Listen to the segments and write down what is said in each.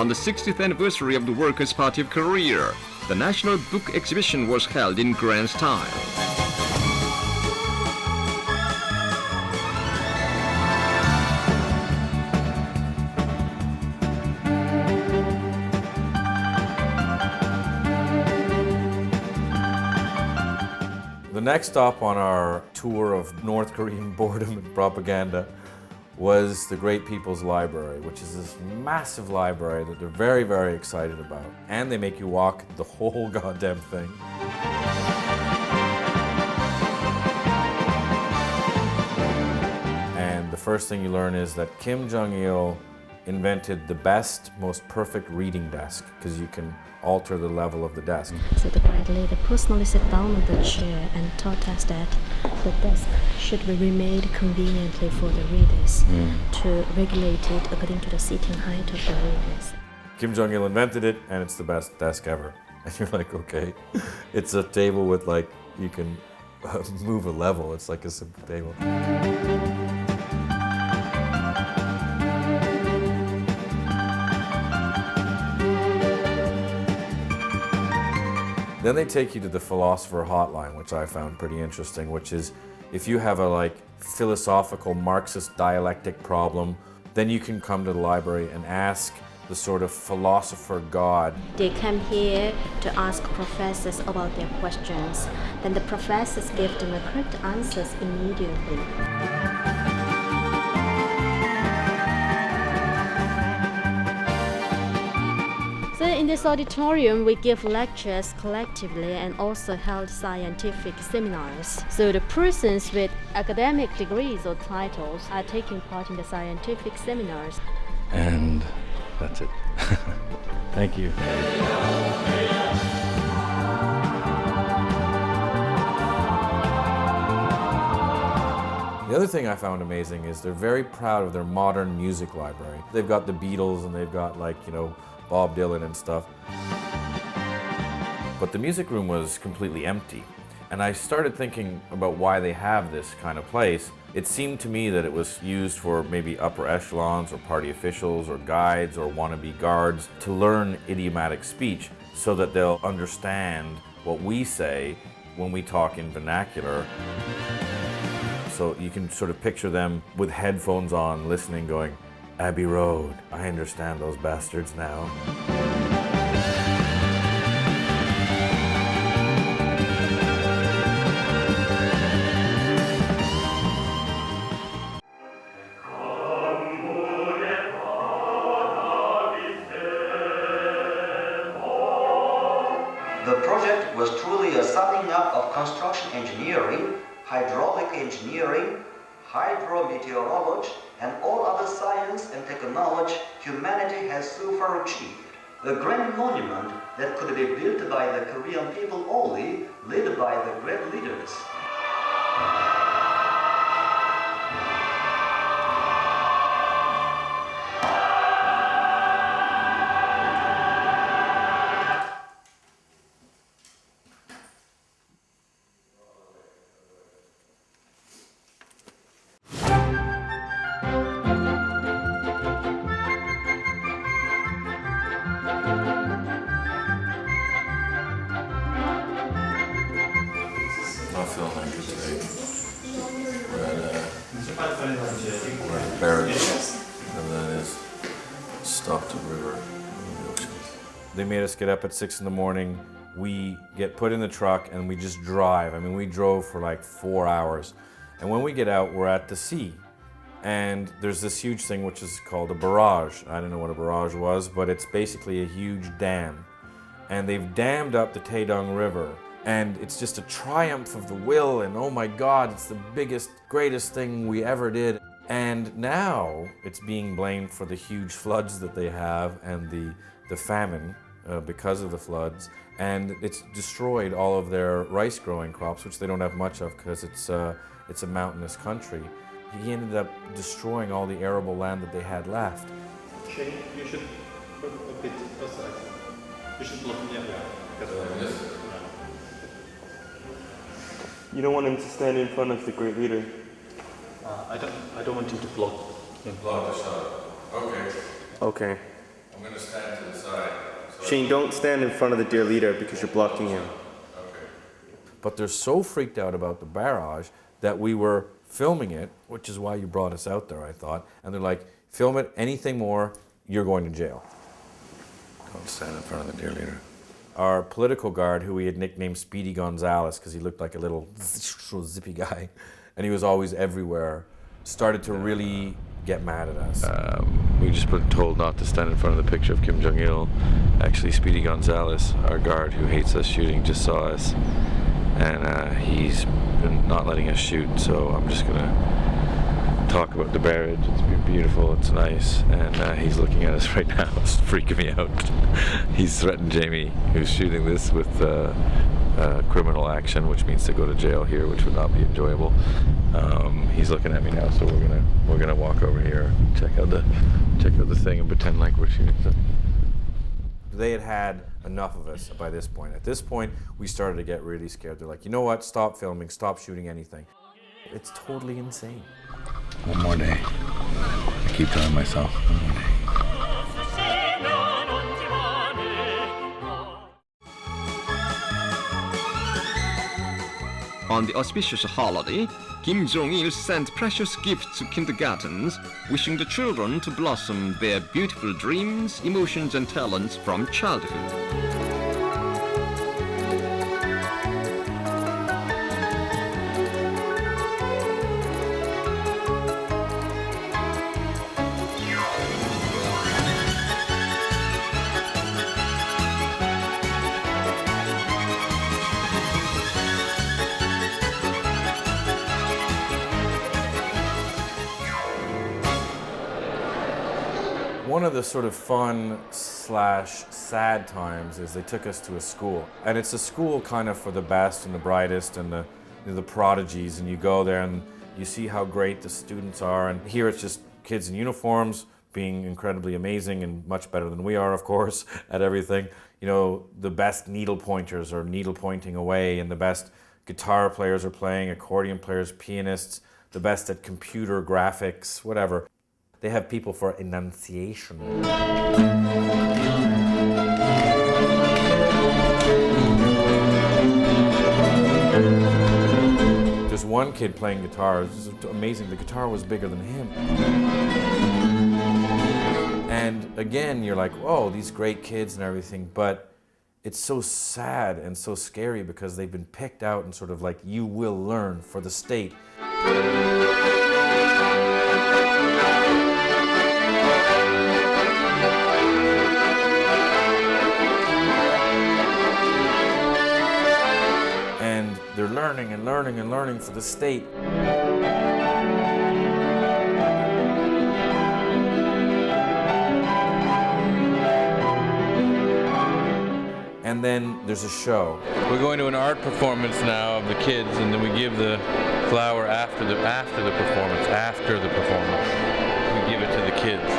on the 60th anniversary of the Workers' Party of Korea, the National Book Exhibition was held in grand style. The next stop on our tour of North Korean boredom and propaganda was the Great People's Library, which is this massive library that they're very, very excited about. And they make you walk the whole goddamn thing. And the first thing you learn is that Kim Jong-il invented the best, most perfect reading desk, because you can alter the level of the desk. So the Great Leader personally sat down on the chair and taught us that the desk should be remade conveniently for the readers to regulate it according to the seating height of the readers. Kim Jong-il invented it, and it's the best desk ever. And you're like, okay, it's a table with like, you can move a level. It's like a simple table. Then they take you to the philosopher hotline, which I found pretty interesting, which is if you have a like philosophical Marxist dialectic problem, then you can come to the library and ask the sort of philosopher god. They come here to ask professors about their questions. Then the professors give them the correct answers immediately. So in this auditorium, we give lectures collectively and also held scientific seminars. So the persons with academic degrees or titles are taking part in the scientific seminars. And that's it. Thank you. The other thing I found amazing is they're very proud of their modern music library. They've got the Beatles and they've got like, you know, Bob Dylan and stuff. But the music room was completely empty. And I started thinking about why they have this kind of place. It seemed to me that it was used for maybe upper echelons or party officials or guides or wannabe guards to learn idiomatic speech so that they'll understand what we say when we talk in vernacular. So you can sort of picture them with headphones on, listening, going, Abbey Road, I understand those bastards now. The project was truly a summing up of construction engineering, hydraulic engineering, hydrometeorology, and all other science and technology humanity has so far achieved. A grand monument that could be built by the Korean people only, led by the great leaders. Not feeling that good today. We're at Barrage, and that is stopped a river in the ocean. They made us get up at 6 in the morning. We get put in the truck and we just drive. I mean, we drove for like 4 hours. And when we get out, we're at the sea. And there's this huge thing which is called a barrage. I don't know what a barrage was, but it's basically a huge dam. And they've dammed up the Taedong River. And it's just a triumph of the will, and oh my God, it's the biggest, greatest thing we ever did. And now it's being blamed for the huge floods that they have and the famine because of the floods. And it's destroyed all of their rice growing crops, which they don't have much of because it's a mountainous country. He ended up destroying all the arable land that they had left. Shane, you should put a bit aside. You should look, yeah. You don't want him to stand in front of the great leader. I don't want him to block him. Block the shot. Okay. Okay. I'm going to stand to the side. Shane, don't stand in front of the dear leader because you're blocking him. Okay. But they're so freaked out about the barrage that we were filming it, which is why you brought us out there, I thought. And they're like, film it, anything more, you're going to jail. Don't stand in front of the dear leader. Our political guard, who we had nicknamed Speedy Gonzales because he looked like a little zippy guy, and he was always everywhere, started to really get mad at us. We just been told not to stand in front of the picture of Kim Jong-il. Actually, Speedy Gonzales, our guard who hates us shooting, just saw us, and he's been not letting us shoot, so I'm just gonna talk about the barrage. It's been beautiful, it's nice, and he's looking at us right now. It's freaking me out. He's threatened Jamie, who's shooting this, with criminal action, which means to go to jail here, which would not be enjoyable. He's looking at me now, so we're gonna walk over here, check out the thing, and pretend like we're shooting something. They had enough of us by this point. At this point, we started to get really scared. They're like, you know what? Stop filming. Stop shooting anything. It's totally insane. One more day. I keep telling myself, one more day. On the auspicious holiday, Kim Jong-il sent precious gifts to kindergartens, wishing the children to blossom their beautiful dreams, emotions, and talents from childhood. One of the sort of fun / sad times is they took us to a school. And it's a school kind of for the best and the brightest and the prodigies, and you go there and you see how great the students are. And here it's just kids in uniforms being incredibly amazing and much better than we are, of course, at everything. You know, the best needle pointers are needle pointing away, and the best guitar players are playing, accordion players, pianists, the best at computer graphics, whatever. They have people for enunciation. There's one kid playing guitar. It's amazing. The guitar was bigger than him. And again, you're like, oh, these great kids and everything, but it's so sad and so scary because they've been picked out and sort of like, you will learn for the state. They're learning and learning and learning for the state. And then there's a show. We're going to an art performance now of the kids, and then we give the flower after the performance. After the performance, we give it to the kids.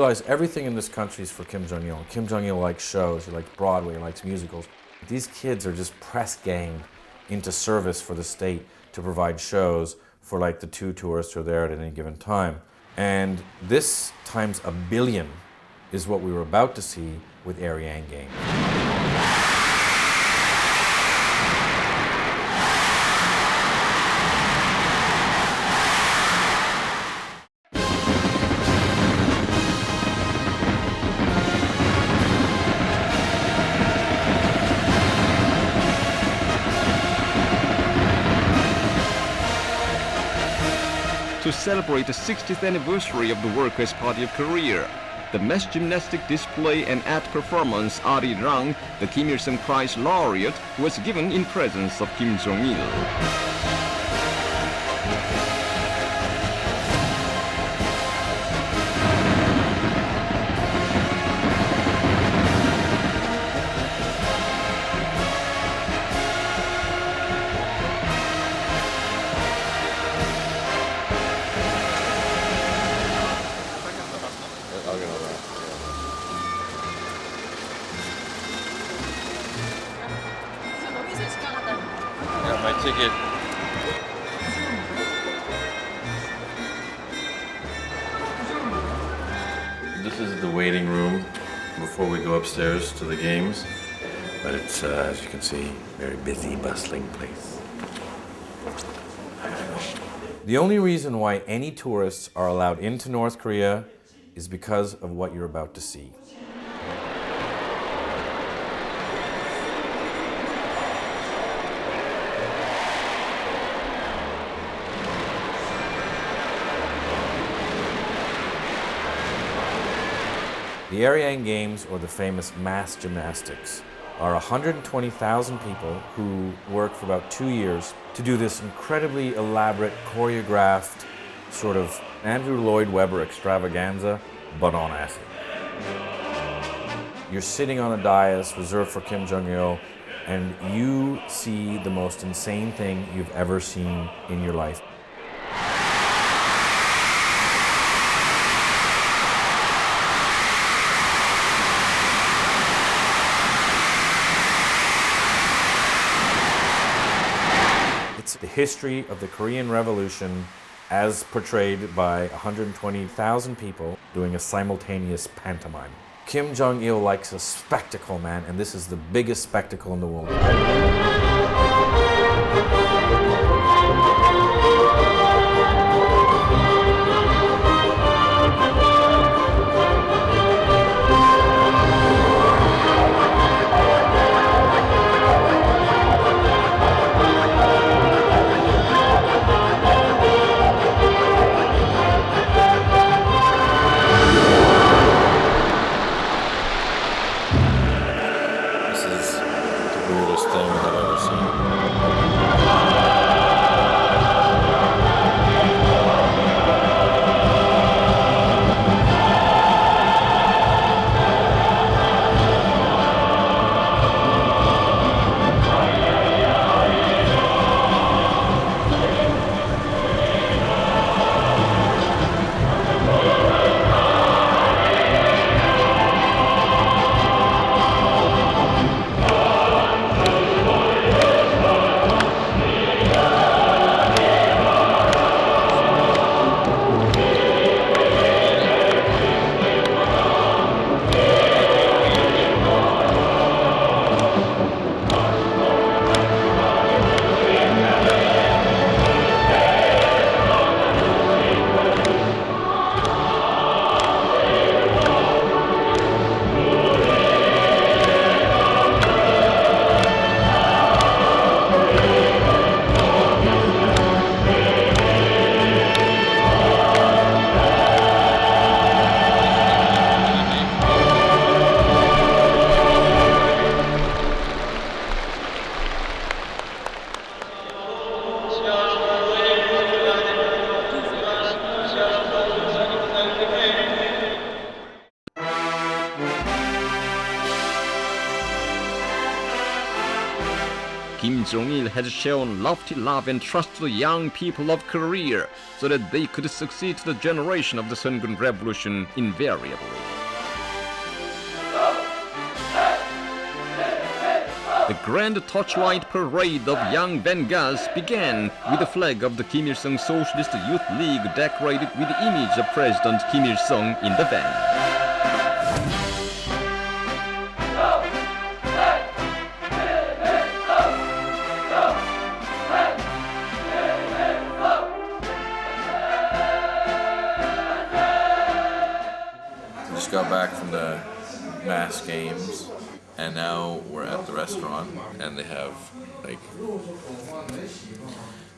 realize everything in this country is for Kim Jong-il. Kim Jong-il likes shows, he likes Broadway, he likes musicals. These kids are just press ganged into service for the state to provide shows for like the 2 tourists who are there at any given time. And this times a billion is what we were about to see with Arang Games. To celebrate the 60th anniversary of the Workers' Party of Korea, the mass gymnastic display and art performance Arang, the Kim Il-sung Prize laureate, was given in presence of Kim Jong-il. Got my ticket. This is the waiting room before we go upstairs to the games. But it's, as you can see, very busy, bustling place. The only reason why any tourists are allowed into North Korea is because of what you're about to see. The Arang Games, or the famous mass gymnastics, are 120,000 people who work for about 2 years to do this incredibly elaborate, choreographed, sort of Andrew Lloyd Webber extravaganza, but on acid. You're sitting on a dais reserved for Kim Jong-il, and you see the most insane thing you've ever seen in your life. It's the history of the Korean Revolution as portrayed by 120,000 people doing a simultaneous pantomime. Kim Jong-il likes a spectacle, man, and this is the biggest spectacle in the world. Weirdest thing I've ever seen. Kim Jong-il has shown lofty love and trust to the young people of Korea so that they could succeed to the generation of the Sungun Revolution invariably. The grand torchlight parade of young vanguards began with the flag of the Kim Il-sung Socialist Youth League decorated with the image of President Kim Il-sung in the van. Just got back from the mass games, and now we're at the restaurant, and they have like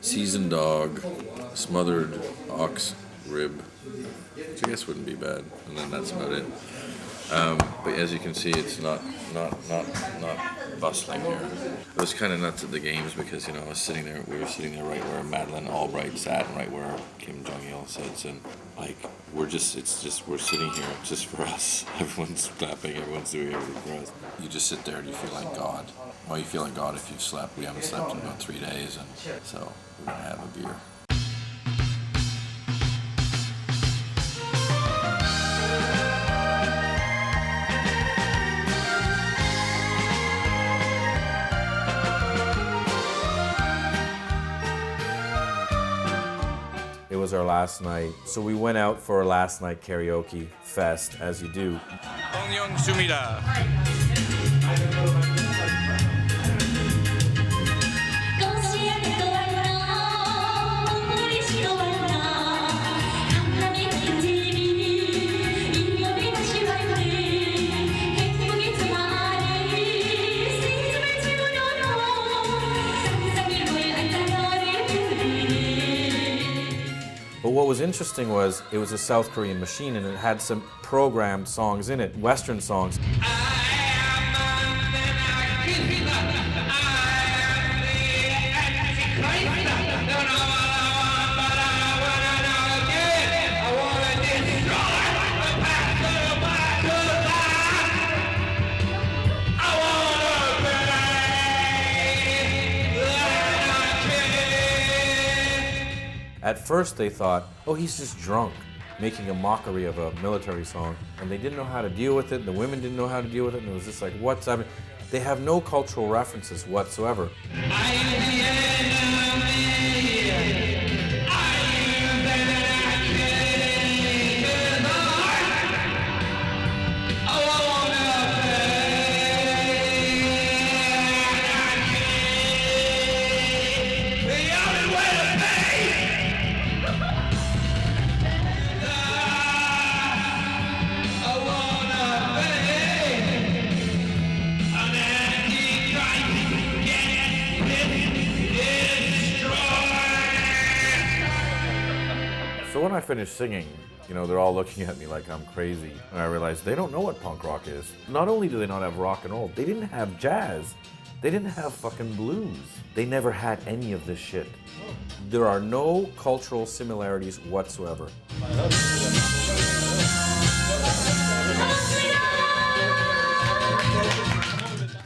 seasoned dog, smothered ox rib, which I guess wouldn't be bad, and then that's about it. But as you can see, it's not bustling here. It was kind of nuts at the games because, you know, we were sitting there right where Madeleine Albright sat and right where Kim Jong-il sits, and like we're sitting here just for us. Everyone's clapping, everyone's doing everything for us. You just sit there and you feel like God. Well, you feel like God if you've slept. We haven't slept in about 3 days, and so we're gonna have a beer. It was our last night, so we went out for our last night karaoke fest, as you do. But what was interesting was it was a South Korean machine and it had some programmed songs in it, Western songs. At first they thought, oh, he's just drunk, making a mockery of a military song. And they didn't know how to deal with it, the women didn't know how to deal with it, and it was just like, what's happening? They have no cultural references whatsoever. So when I finished singing, you know, they're all looking at me like I'm crazy. And I realized they don't know what punk rock is. Not only do they not have rock and roll, they didn't have jazz. They didn't have fucking blues. They never had any of this shit. There are no cultural similarities whatsoever.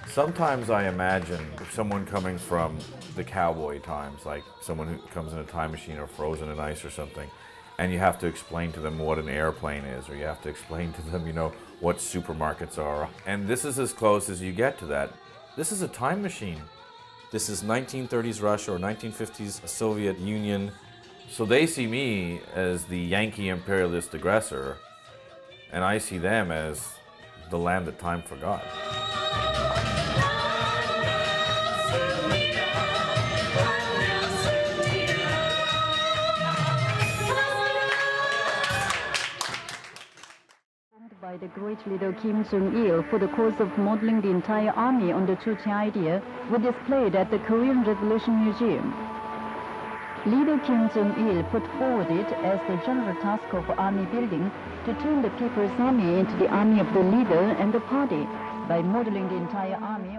Sometimes I imagine someone coming from the cowboy times, like someone who comes in a time machine or frozen in ice or something, and you have to explain to them what an airplane is, or you have to explain to them, you know, what supermarkets are. And this is as close as you get to that. This is a time machine. This is 1930s Russia or 1950s Soviet Union. So they see me as the Yankee imperialist aggressor, and I see them as the land that time forgot. By the great leader Kim Jong-il for the cause of modeling the entire army on the Juche idea were displayed at the Korean Revolution Museum. Leader Kim Jong-il put forward it as the general task of army building to turn the people's army into the army of the leader and the party by modeling the entire army